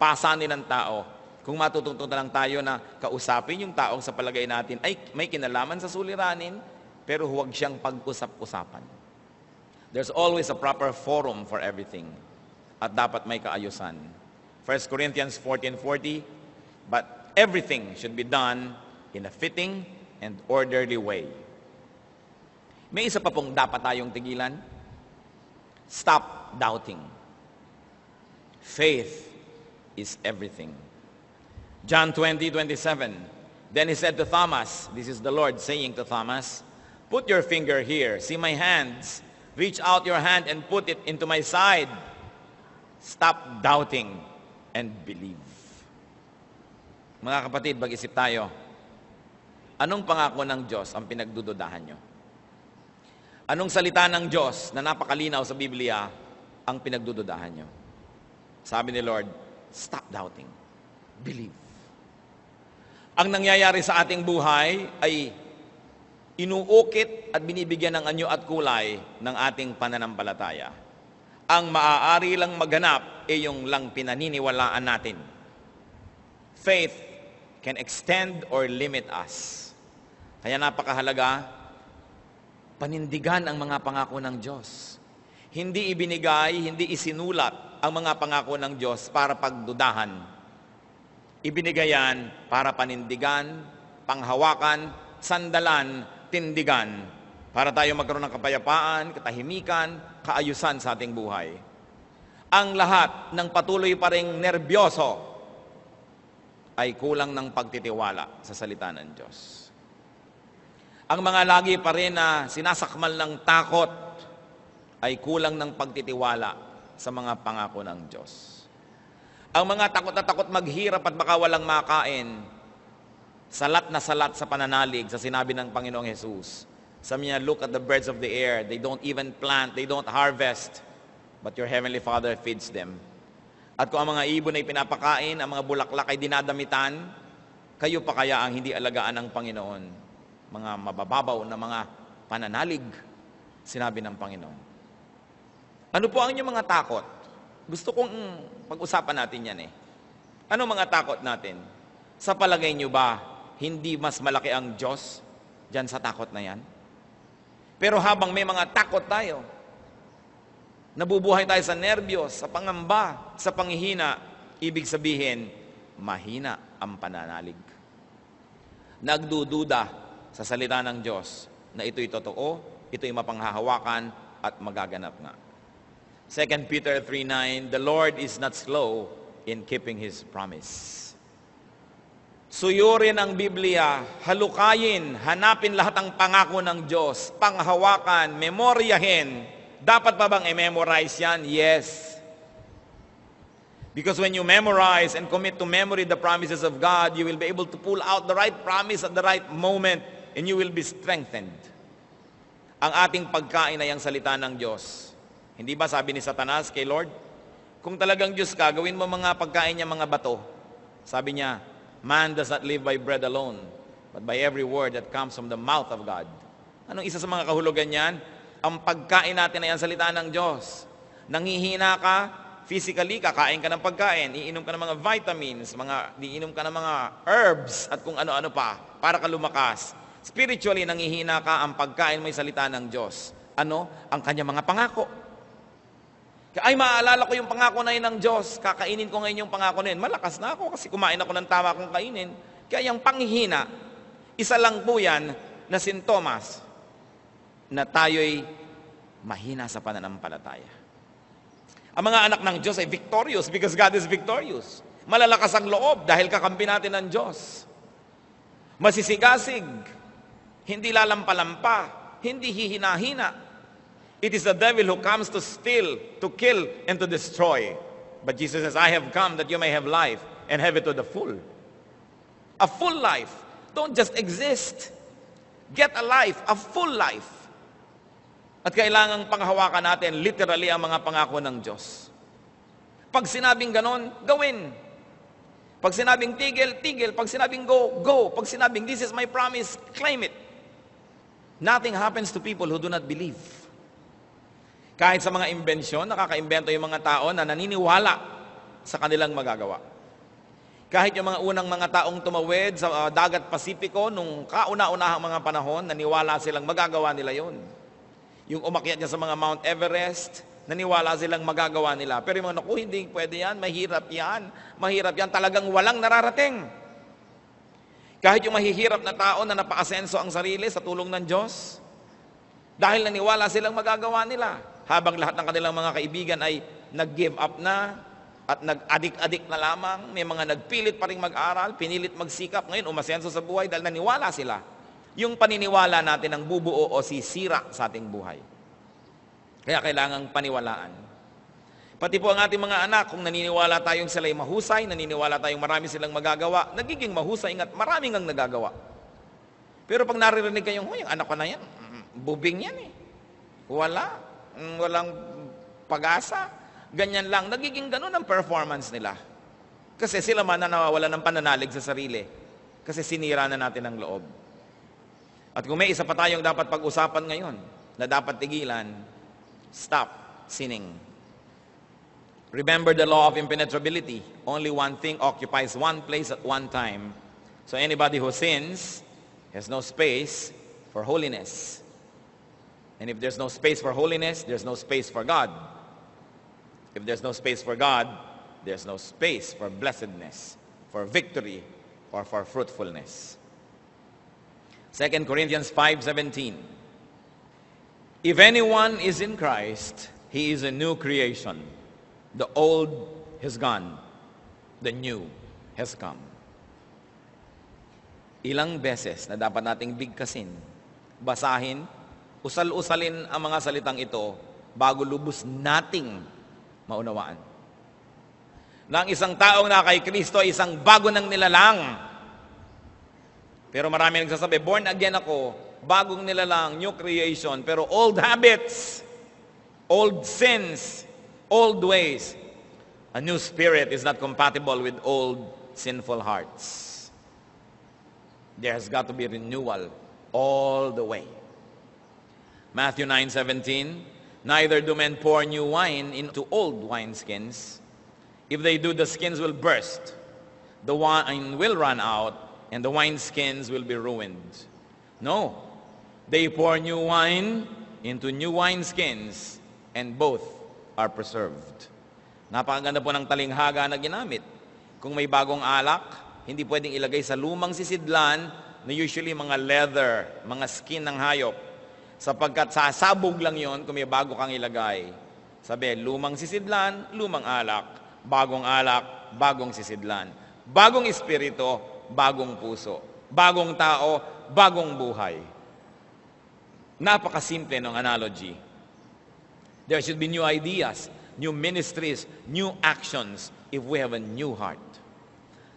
pasanin ng tao. Kung matututo na lang tayo na kausapin yung taong sa palagay natin ay may kinalaman sa suliranin, pero huwag siyang pag-usap-usapan. There's always a proper forum for everything. At dapat may kaayusan. 1 Corinthians 14:40, but everything should be done in a fitting and orderly way. May isa pa pong dapat tayong tigilan. Stop doubting. Faith is everything. John 20:27. Then he said to Thomas, this is the Lord saying to Thomas, put your finger here, see my hands, reach out your hand and put it into my side. Stop doubting and believe. Mga kapatid, mag-isip tayo. Anong pangako ng Diyos ang pinagdududahan nyo? Anong salita ng Diyos na napakalinaw sa Biblia ang pinagdududahan nyo? Sabi ni Lord, stop doubting. Believe. Ang nangyayari sa ating buhay ay inuukit at binibigyan ng anyo at kulay ng ating pananampalataya. Ang maaari lang maganap ay yung lang pinaniniwalaan natin. Faith can extend or limit us. Kaya napakahalaga, panindigan ang mga pangako ng Diyos. Hindi ibinigay, hindi isinulat ang mga pangako ng Diyos para pagdudahan. Ibinigay yan para panindigan, panghawakan, sandalan, tindigan, para tayo magkaroon ng kapayapaan, katahimikan, kaayusan sa ating buhay. Ang lahat ng patuloy pa ring nerbyoso ay kulang ng pagtitiwala sa salita ng Diyos. Ang mga lagi pa rin na sinasakmal ng takot ay kulang ng pagtitiwala sa mga pangako ng Diyos. Ang mga takot na takot maghirap at baka walang makain, salat na salat sa pananalig sa sinabi ng Panginoong Jesus. Sabi niya, look at the birds of the air. They don't even plant, they don't harvest, but your Heavenly Father feeds them. At kung ang mga ibon ay pinapakain, ang mga bulaklak ay dinadamitan, kayo pa kaya ang hindi alagaan ng Panginoon? Mga mabababaw na mga pananalig, sinabi ng Panginoon. Ano po ang inyong mga takot? Gusto kong pag-usapan natin yan eh. Ano mga takot natin? Sa palagay nyo ba, hindi mas malaki ang Diyos dyan sa takot na yan? Pero habang may mga takot tayo, nabubuhay tayo sa nerbiyos, sa pangamba, sa panghihina, ibig sabihin, mahina ang pananalig. Nagdududa sa salita ng Diyos na ito'y totoo, ito'y mapanghahawakan at magaganap nga. 2 Peter 3:9, the Lord is not slow in keeping His promise. Suyurin ang Biblia, halukayin, hanapin lahat ang pangako ng Diyos, panghawakan, memoryahin. Dapat pa bang i-memorize yan? Yes. Because when you memorize and commit to memory the promises of God, you will be able to pull out the right promise at the right moment and you will be strengthened. Ang ating pagkain ay ang salita ng Diyos. Hindi ba sabi ni Satanas kay Lord, kung talagang Diyos ka, gawin mo mga pagkain niya mga bato. Sabi niya, man does not live by bread alone, but by every word that comes from the mouth of God. Anong isa sa mga kahulugan niyan? Ang pagkain natin ay ang salita ng Diyos. Nanghihina ka, physically, kakain ka ng pagkain, iinom ka ng mga vitamins, iinom ka ng mga herbs, at kung ano-ano pa, para ka lumakas. Spiritually, nanghihina ka, ang pagkain mo ay salita ng Diyos. Ano? Ang kanyang mga pangako. Ay, maaalala ko yung pangako na yun ng Diyos, kakainin ko ngayon yung pangako na yun. Malakas na ako kasi kumain ako ng tama kong kainin. Kaya yung panghihina, isa lang po yan na sintomas na tayo'y mahina sa pananampalataya. Ang mga anak ng Diyos ay victorious because God is victorious. Malalakas ang loob dahil kakampi natin ng Diyos. Masisigasig, hindi lalampalampa, hindi hihina-hina. It is the devil who comes to steal, to kill, and to destroy. But Jesus says, I have come that you may have life and have it to the full. A full life. Don't just exist. Get a life, a full life. At kailangang panghawakan natin literally ang mga pangako ng Diyos. Pag sinabing ganon, gawin. Pag sinabing tigil, tigil. Pag sinabing go, go. Pag sinabing this is my promise, claim it. Nothing happens to people who do not believe. Kahit sa mga imbensyon, nakaka-imbento yung mga tao na naniniwala sa kanilang magagawa. Kahit yung mga unang mga taong tumawid sa dagat Pasipiko, nung kauna-unahang mga panahon, naniwala silang magagawa nila yon. Yung umakyat niya sa mga Mount Everest, naniwala silang magagawa nila. Pero yung mga, naku, hindi pwede yan, mahirap yan, talagang walang nararating. Kahit yung mahihirap na tao na napaasenso ang sarili sa tulong ng Diyos, dahil naniwala silang magagawa nila. Habang lahat ng kanilang mga kaibigan ay nag-give up na at nag-adik-adik na lamang, may mga nagpilit pa rin mag-aral, pinilit magsikap, ngayon umasenso sa buhay dahil naniwala sila. Yung paniniwala natin ang bubuo o sisira sa ating buhay. Kaya kailangang paniwalaan. Pati po ang ating mga anak, kung naniniwala tayong sila'y mahusay, naniniwala tayong marami silang magagawa, nagiging mahusay at maraming ang nagagawa. Pero pag naririnig kayong, yung anak ko na yan, bubing yan eh. Walang pag-asa. Ganyan lang. Nagiging ganun ang performance nila. Kasi sila man na nawawala ng pananalig sa sarili. Kasi sinira na natin ang loob. At kung may isa pa tayong dapat pag-usapan ngayon, na dapat tigilan, stop sinning. Remember the law of impenetrability. Only one thing occupies one place at one time. So anybody who sins has no space for holiness. And if there's no space for holiness, there's no space for God. If there's no space for God, there's no space for blessedness, for victory, or for fruitfulness. 2 Corinthians 5:17. If anyone is in Christ, he is a new creation. The old has gone. The new has come. Ilang beses na dapat nating bigkasin, basahin, usal-usalin ang mga salitang ito bago lubos nating maunawaan. Na ang isang taong na kay Kristo ay isang bago ng nilalang. Pero marami nagsasabi, born again ako, bagong nilalang, new creation, pero old habits, old sins, old ways. A new spirit is not compatible with old sinful hearts. There has got to be renewal all the way. Matthew 9:17, neither do men pour new wine into old wineskins. If they do, the skins will burst, the wine will run out, and the wineskins will be ruined. No, they pour new wine into new wineskins, and both are preserved. Napakaganda po ng talinghaga na ginamit. Kung may bagong alak, hindi pwedeng ilagay sa lumang sisidlan na usually mga leather, mga skin ng hayop. Sapagkat sasabog lang yon kung may bago kang ilagay. Sabi, lumang sisidlan, lumang alak. Bagong sisidlan. Bagong espiritu, bagong puso. Bagong tao, bagong buhay. Napakasimple ng analogy. There should be new ideas, new ministries, new actions if we have a new heart.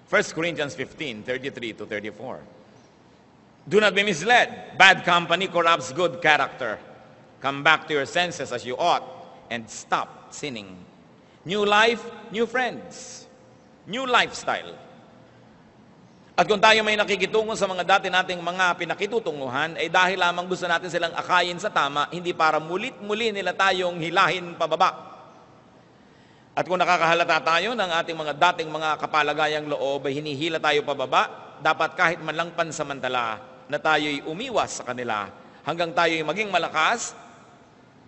1 Corinthians 15:33-34. Do not be misled. Bad company corrupts good character. Come back to your senses as you ought and stop sinning. New life, new friends. New lifestyle. At kung tayo may nakikitungo sa mga dati nating mga pinakitutunguhan, ay dahil lamang gusto natin silang akayin sa tama, hindi para mulit-muli nila tayong hilahin pababa. At kung nakakahalata tayo ng ating mga dating mga kapalagayang loob ay hinihila tayo pababa, dapat kahit man lang pansamantala na tayo'y umiwas sa kanila hanggang tayo'y maging malakas,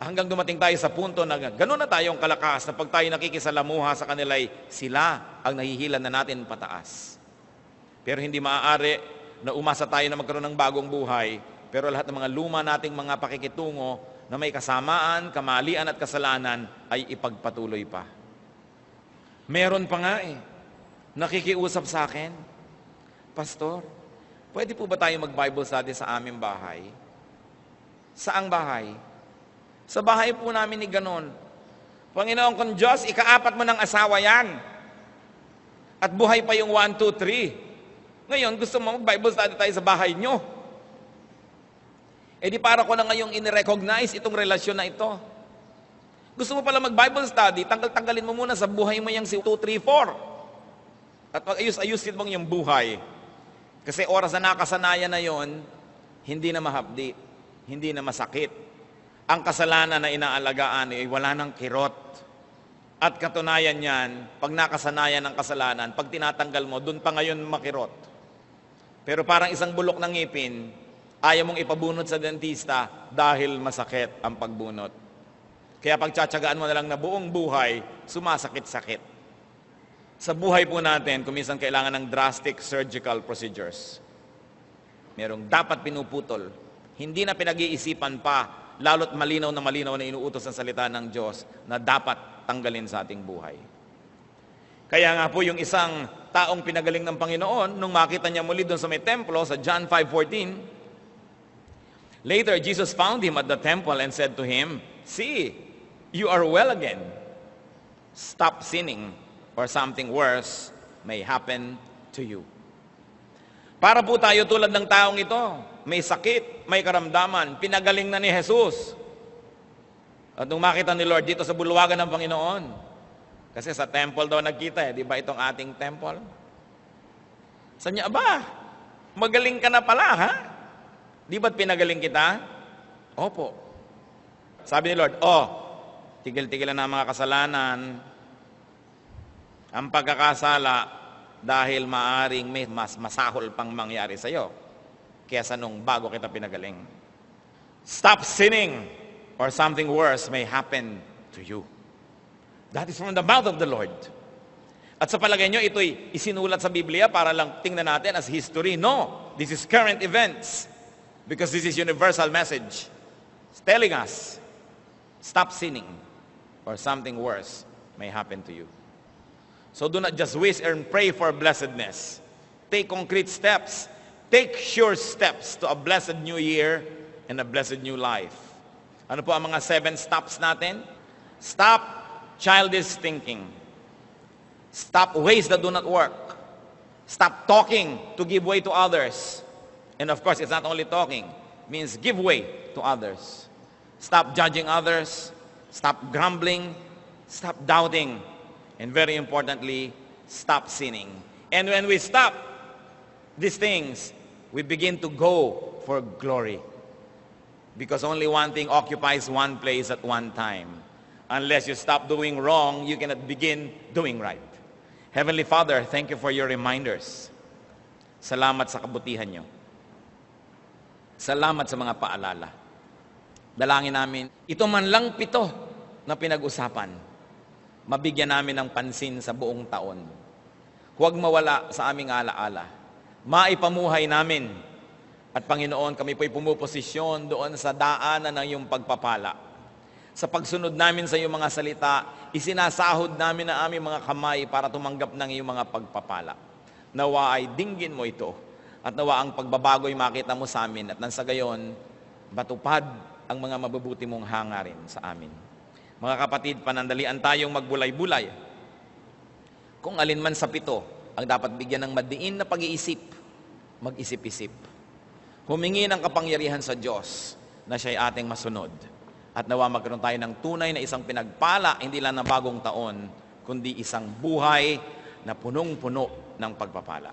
hanggang dumating tayo sa punto na gano'n na tayong kalakas na pag tayo nakikisalamuha sa kanila'y sila ang nahihilan na natin pataas. Pero hindi maaari na umasa tayo na magkaroon ng bagong buhay, pero lahat ng mga luma nating mga pakikitungo na may kasamaan, kamalian at kasalanan ay ipagpatuloy pa. Meron pa nga nakikiusap sa akin, Pastor, pwede po ba tayo mag-Bible study sa aming bahay? Saang bahay? Sa bahay po namin ni ganon. Panginoon kong Diyos, ika-4 mo ng asawa yan. At buhay pa yung 1, 2, 3. Ngayon, gusto mo mag-Bible study tayo sa bahay nyo. Eh di para ko na ngayong inirecognize itong relasyon na ito. Gusto mo pala mag-Bible study, tanggalin mo muna sa buhay mo yung 2, 3, 4. At mag-ayus-ayusin mong yung buhay. Kasi oras na nakasanayan na yon, hindi na mahapdi, hindi na masakit. Ang kasalanan na inaalagaan ay wala ng kirot. At katunayan yan, pag nakasanayan ng kasalanan, pag tinatanggal mo, dun pa ngayon makirot. Pero parang isang bulok ng ngipin, ayaw mong ipabunot sa dentista dahil masakit ang pagbunot. Kaya pagtsatsagaan mo na lang na buong buhay, sumasakit-sakit. Sa buhay po natin, kung minsan kailangan ng drastic surgical procedures. Merong dapat pinuputol. Hindi na pinag-iisipan pa, lalo't malinaw na inuutos ng salita ng Diyos na dapat tanggalin sa ating buhay. Kaya nga po yung isang taong pinagaling ng Panginoon, nung makita niya muli doon sa may templo, sa John 5:14, later Jesus found him at the temple and said to him, "See, you are well again. Stop sinning or something worse may happen to you. Para po tayo tulad ng taong ito, may sakit, may karamdaman, pinagaling na ni Jesus. At nung makita ni Lord dito sa bulwagan ng Panginoon, kasi sa temple daw nagkita di ba itong ating temple? Sa niya, aba, magaling ka na pala, ha? Di ba't pinagaling kita? Opo. Sabi ni Lord, tigil-tigilan na ang mga kasalanan, ang pagkakasala, dahil maaring may mas masahol pang mangyari sa iyo kaysa nung bago kita pinagaling. Stop sinning or something worse may happen to you. That is from the mouth of the Lord. At sa palagay nyo, ito'y isinulat sa Biblia para lang tingnan natin as history. No, this is current events because this is universal message. It's telling us, stop sinning or something worse may happen to you. So do not just wish and pray for blessedness. Take concrete steps. Take sure steps to a blessed new year and a blessed new life. Ano po ang mga 7 stops natin? Stop childish thinking. Stop ways that do not work. Stop talking to give way to others. And of course, it's not only talking. It means give way to others. Stop judging others. Stop grumbling. Stop doubting. And very importantly, stop sinning. And when we stop these things, we begin to go for glory. Because only one thing occupies one place at one time. Unless you stop doing wrong, you cannot begin doing right. Heavenly Father, thank you for your reminders. Salamat sa kabutihan nyo. Salamat sa mga paalala. Dalangin namin, ito man lang 7 na pinag-usapan, mabigyan namin ng pansin sa buong taon. Huwag mawala sa aming alaala. Maipamuhay namin. At Panginoon, kami po'y pumuposisyon doon sa daanan ng iyong pagpapala. Sa pagsunod namin sa iyong mga salita, isinasahod namin ang aming mga kamay para tumanggap ng iyong mga pagpapala. Nawa ay dinggin mo ito. At nawa ang pagbabago'y makita mo sa amin. At nang sa gayon, matupad ang mga mabubuti mong hangarin sa amin. Mga kapatid, panandalian tayong magbulay-bulay. Kung alin man sa 7 ang dapat bigyan ng madiin na pag-iisip, mag-isip-isip. Humingi ng kapangyarihan sa Diyos na siya'y ating masunod. At nawa magkaroon tayo ng tunay na isang pinagpala, hindi lang na bagong taon, kundi isang buhay na punong-puno ng pagpapala.